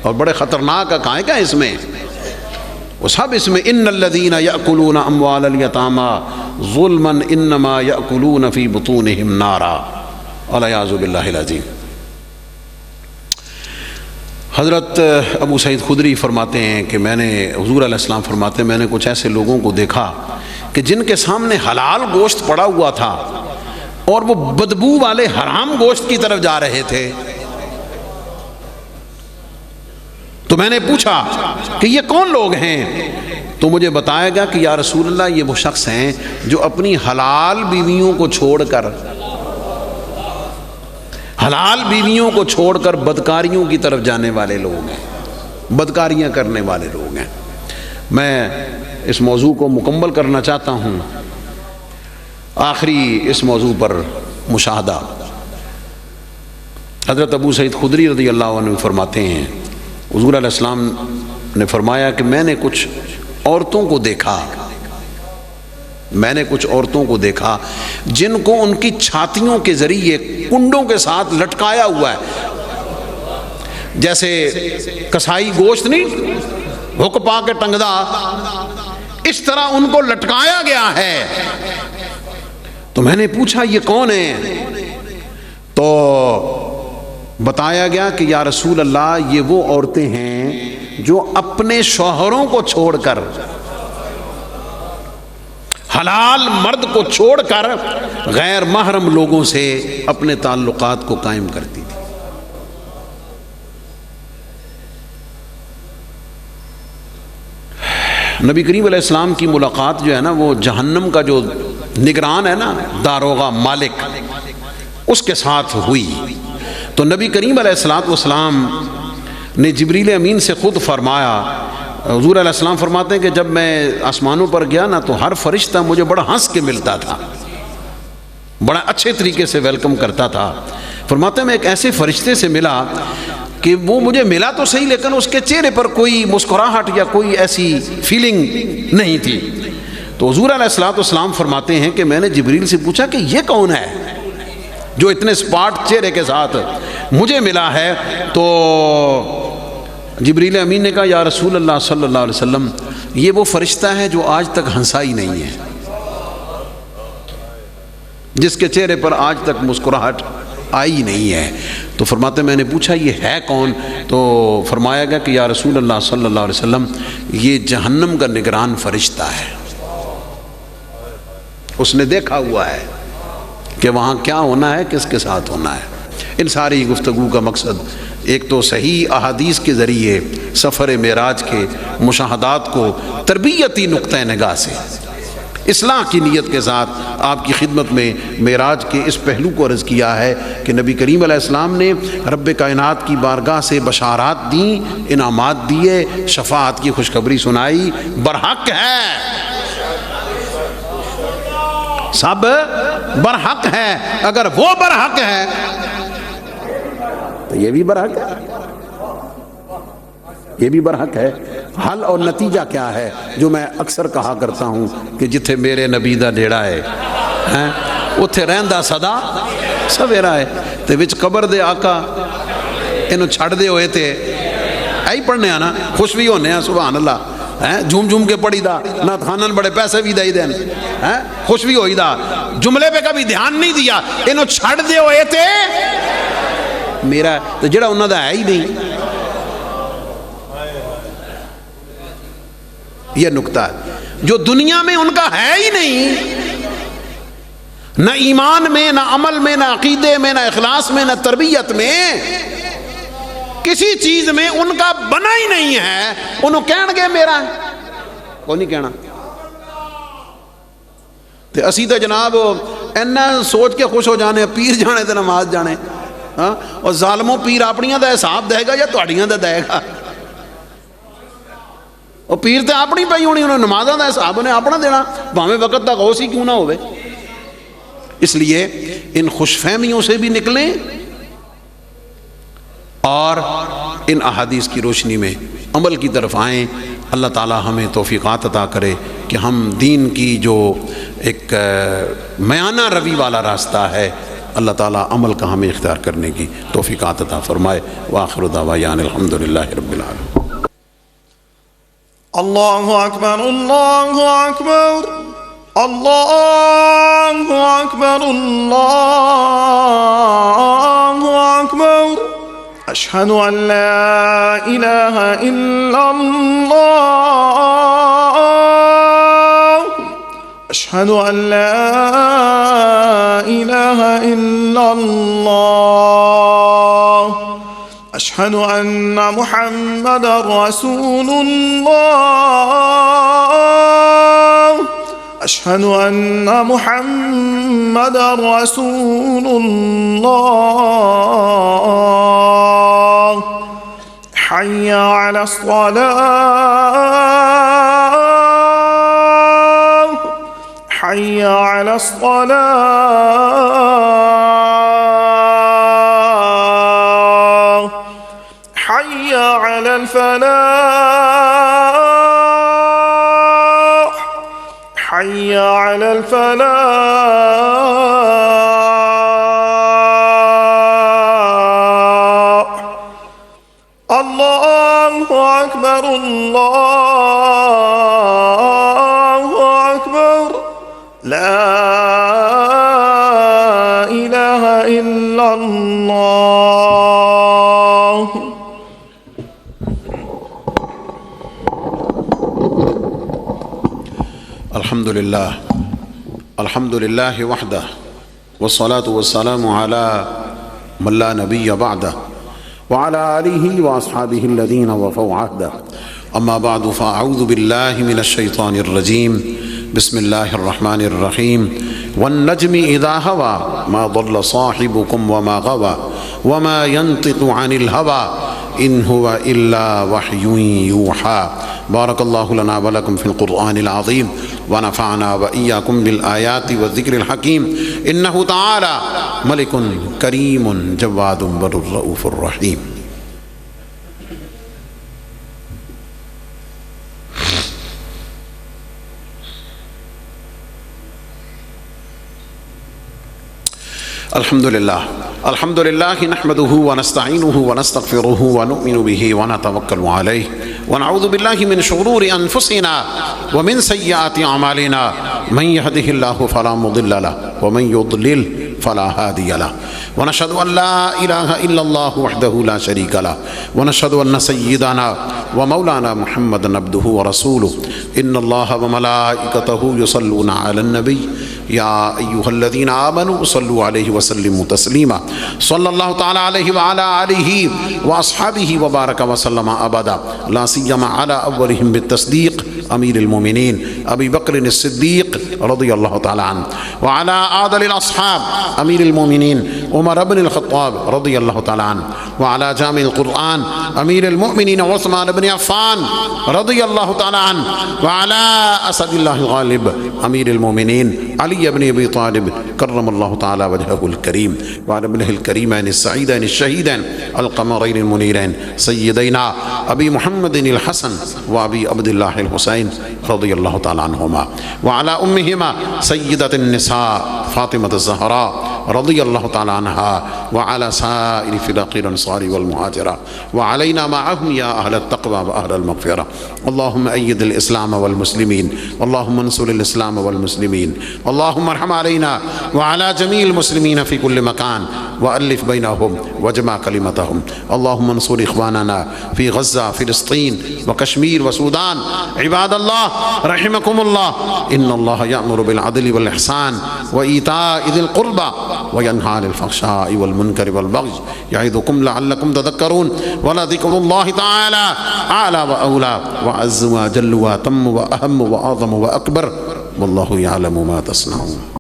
Speaker 1: اور بڑے خطرناک عقائد کا اس میں، وہ سب اس میں ان الذین یأکلون اموال الیتامی ظلما انما یأکلون فی بطونہم نارا والعیاذ باللہ العظیم۔ حضرت ابو سعید خدری فرماتے ہیں کہ میں نے حضور علیہ السلام فرماتے ہیں میں نے کچھ ایسے لوگوں کو دیکھا کہ جن کے سامنے حلال گوشت پڑا ہوا تھا اور وہ بدبو والے حرام گوشت کی طرف جا رہے تھے۔ تو میں نے پوچھا کہ یہ کون لوگ ہیں؟ تو مجھے بتایا گیا کہ یا رسول اللہ یہ وہ شخص ہیں جو اپنی حلال بیویوں کو چھوڑ کر بدکاریوں کی طرف جانے والے لوگ ہیں، بدکاریاں کرنے والے لوگ ہیں۔ میں اس موضوع کو مکمل کرنا چاہتا ہوں، آخری اس موضوع پر مشاہدہ۔ حضرت ابو سعید خدری رضی اللہ عنہ فرماتے ہیں حضور علیہ السلام نے فرمایا کہ میں نے کچھ عورتوں کو دیکھا جن کو ان کی چھاتیوں کے ذریعے کنڈوں کے ساتھ لٹکایا ہوا ہے، جیسے کسائی گوشت نہیں ہک پا کے ٹنگدا، اس طرح ان کو لٹکایا گیا ہے۔ تو میں نے پوچھا یہ کون ہیں؟ تو بتایا گیا کہ یا رسول اللہ یہ وہ عورتیں ہیں جو اپنے شوہروں کو چھوڑ کر، حلال مرد کو چھوڑ کر غیر محرم لوگوں سے اپنے تعلقات کو قائم کرتی تھی۔ نبی کریم علیہ السلام کی ملاقات جو ہے نا وہ جہنم کا جو نگران ہے نا، داروغہ مالک، اس کے ساتھ ہوئی۔ تو نبی کریم علیہ السلام نے جبریل امین سے خود فرمایا، حضور علیہ السلام فرماتے ہیں کہ جب میں آسمانوں پر گیا نا تو ہر فرشتہ مجھے بڑا ہنس کے ملتا تھا، بڑا اچھے طریقے سے ویلکم کرتا تھا۔ فرماتے ہیں میں ایک ایسے فرشتے سے ملا کہ وہ مجھے ملا تو صحیح لیکن اس کے چہرے پر کوئی مسکراہٹ یا کوئی ایسی فیلنگ نہیں تھی۔ تو حضور علیہ السلام فرماتے ہیں کہ میں نے جبریل سے پوچھا کہ یہ کون ہے جو اتنے سپاٹ چہرے کے ساتھ مجھے ملا ہے؟ تو جبریل امین نے کہا یا رسول اللہ صلی اللہ علیہ وسلم یہ وہ فرشتہ ہے جو آج تک ہنسا ہی نہیں ہے، جس کے چہرے پر آج تک مسکراہٹ آئی نہیں ہے۔ تو فرماتے میں نے پوچھا یہ ہے کون؟ تو فرمایا گیا کہ یا رسول اللہ صلی اللہ علیہ وسلم یہ جہنم کا نگران فرشتہ ہے، اس نے دیکھا ہوا ہے کہ وہاں کیا ہونا ہے، کس کے ساتھ ہونا ہے۔ ان ساری گفتگو کا مقصد ایک تو صحیح احادیث کے ذریعے سفر معراج کے مشاہدات کو تربیتی نقطہ نگاہ سے اصلاح کی نیت کے ساتھ آپ کی خدمت میں معراج کے اس پہلو کو عرض کیا ہے کہ نبی کریم علیہ السلام نے رب کائنات کی بارگاہ سے بشارات دیں، انعامات دیے، شفاعت کی خوشخبری سنائی، برحق ہے، سب برحق ہے۔ اگر وہ برحق ہے تو یہ بھی برحق ہے، یہ بھی برحق ہے۔ حل اور نتیجہ کیا ہے؟ جو میں اکثر کہا کرتا ہوں کہ جتھے میرے نبی دا ڈیڑا ہے اتھے رہندا صدا سویرا ہے۔ تے وچ قبر دے آقا انہوں چھڑ دے ہوئے تے ایہی پڑھنے آنا، خوش بھی ہونے ہیں سبحان اللہ، جھوم جھوم کے پڑھی دا، نہ خانن بڑے پیسے بھی دائی دین، خوش بھی ہوئی دا، جملے پہ کبھی دھیان نہیں دیا، انہوں چھڑ دے ہوئے تے میرا تو جڑا انہوں دا ہے ہی نہیں۔ یہ نکتہ ہے جو دنیا میں ان کا ہے ہی نہیں، نہ ایمان میں، نہ عمل میں، نہ عقیدے میں، نہ اخلاص میں، نہ تربیت میں، کسی چیز میں ان کا بنا ہی نہیں ہے، انہوں کہن گے میرا ہے، کوئی نہیں کہنا۔ تے اسی تو جناب اینا سوچ کے خوش ہو جانے پیر جانے تے نماز جانے، اور ظالموں پیر اپنیاں دا حساب دے گا یا تہاڈیاں دا دے گا؟ اور پیر تے اپنی پئی ہونی، انہوں نمازاں دا حساب انہیں اپنا دینا، بھاویں وقت تک غوث ہی کیوں نہ ہوئے۔ اس لیے ان خوش فہمیوں سے بھی نکلیں اور ان احادیث کی روشنی میں عمل کی طرف آئیں۔ اللہ تعالی ہمیں توفیقات عطا کرے کہ ہم دین کی جو ایک میانہ روی والا راستہ ہے، اللہ تعالیٰ عمل کا ہمیں اختیار کرنے کی توفیقات عطا فرمائے۔ وآخر دعوانا الحمدللہ رب العالمین۔
Speaker 2: اللہ اکبر اللہ اکبر اللہ اکبر اللہ اکبر، اشہد ان لا الہ الا اللہ، اشہد ان لا الہ الا اللہ، اشہد ان محمد رسول اللہ، اشہد ان محمد رسول اللہ، حی علی الصلاة، حی علی الصلاة، حی علی الفلاح، حی علی الفلاح، اللہ اکبر اللہ اکبر، لا الہ الا اللہ۔
Speaker 1: الحمد للہ وحدہ والصلاة والسلام على من لا نبی بعدہ وعلى آلہ واصحابہ الذین وفوا عہدہ، اما بعد فاعوذ باللہ من الشیطان الرجیم، بسم اللہ الرحمن الرحیم، والنجم اذا ہوا ما ضل صاحبکم وما غوا وما ينطق عن الہوا ان هو الا وحی یوحى۔ بارک اللہ لنا ولکم فی القرآن العظیم ونفعنا وإیاکم بالآیات والذکر الحکیم، انہ تعالی ملک کریم جواد بر الرؤوف الرحیم۔ الحمد للہ نحمده ونستعینه ونستغفره ونؤمن به ونتوکل علیہ ونعوذ باللہ من شرور انفسنا ومن سیئات اعمالنا، من يهده اللہ فلا مضل له ومن يضلل فلا هادي له، ونشهد ان لا اله الا الله وحده لا شريك له، ونشهد ان سيدنا ومولانا محمدا عبده ورسوله، ان الله وملائكته يصلون على النبي يا ايها الذين آمنوا صلوا عليه وسلموا تسليما، صلى الله تعالى عليه وعلى آله واصحابه وبارك وسلم ابدا، لا سيما على اولهم بالتصديق أمير المؤمنين أبي بكر الصديق رضي الله تعالى عنه، وعلى أعدل الأصحاب أمير المؤمنين عمر بن الخطاب رضي الله تعالى عنه، وعلى جامع القرآن أمير المؤمنين عثمان بن عفان رضي الله تعالى عنه، وعلى أسد الله الغالب أمير المؤمنين علي بن أبي طالب كرم الله تعالى وجهه الكريم، وعلى ابنه الكريمين السعيدين الشهيدين القمرين المنيرين سيدينا أبي محمد الحسن وأبي عبد الله الحسين رضي الله تعالى عنهما، وعلى أمهما سيدة النساء فاطمة الزهراء رضي الله تعالى عنها، وعلى سائر فرق الأنصار والمهاجرة، وعلينا معهم يا أهل التقوى وأهل المغفرة. اللهم أيد الإسلام والمسلمين، اللهم انصر الإسلام والمسلمين، اللهم ارحم علينا وعلى جميع المسلمين في كل مكان، وألف بينهم وجمع كلمتهم. اللهم انصر إخواننا في غزة فلسطين وكشمير وسودان. عباد الله رحمكم الله، إن الله يأمر بالعدل والإحسان وإيتاء ذي القربى وينهى عن الفحشاء والمنكر والبغي يعظكم لعلكم تذكرون. ولذكر الله تعالى أعلى وأولى وأعز وأجل وأتم وأهم وأعظم وأكبر، والله يعلم ما تصنعون.